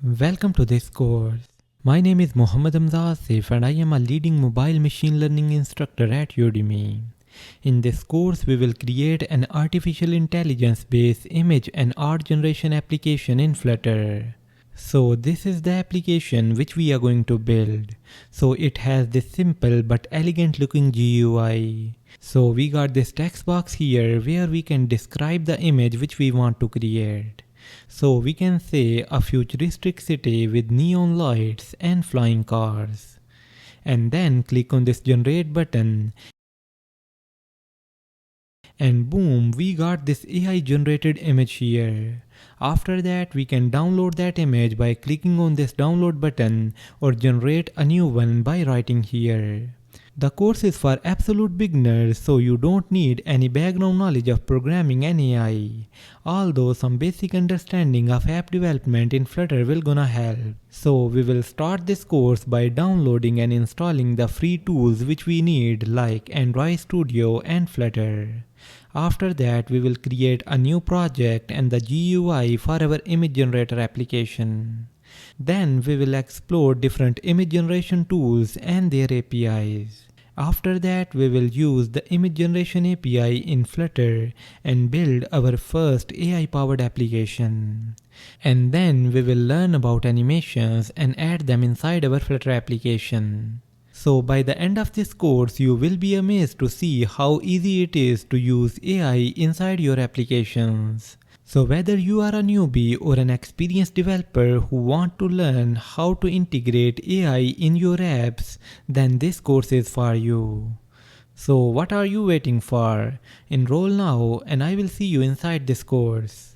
Welcome to this course. My name is Hamza Asif and I am a leading mobile machine learning instructor at Udemy. In this course, we will create an artificial intelligence-based image and art generation application in Flutter. So this is the application which we are going to build. So it has this simple but elegant looking GUI. So we got this text box here where we can describe the image which we want to create. So we can say a futuristic city with neon lights and flying cars. And then click on this generate button. And boom, we got this AI generated image here. After that, we can download that image by clicking on this download button or generate a new one by writing here. The course is for absolute beginners, so you don't need any background knowledge of programming and AI. Although some basic understanding of app development in Flutter will gonna help. So we will start this course by downloading and installing the free tools which we need like Android Studio and Flutter. After that, we will create a new project and the GUI for our image generator application. Then we will explore different image generation tools and their APIs. After that, we will use the image generation API in Flutter and build our first AI-powered application. And then we will learn about animations and add them inside our Flutter application. So by the end of this course, you will be amazed to see how easy it is to use AI inside your applications. So whether you are a newbie or an experienced developer who want to learn how to integrate AI in your apps, then this course is for you. So what are you waiting for? Enroll now and I will see you inside this course.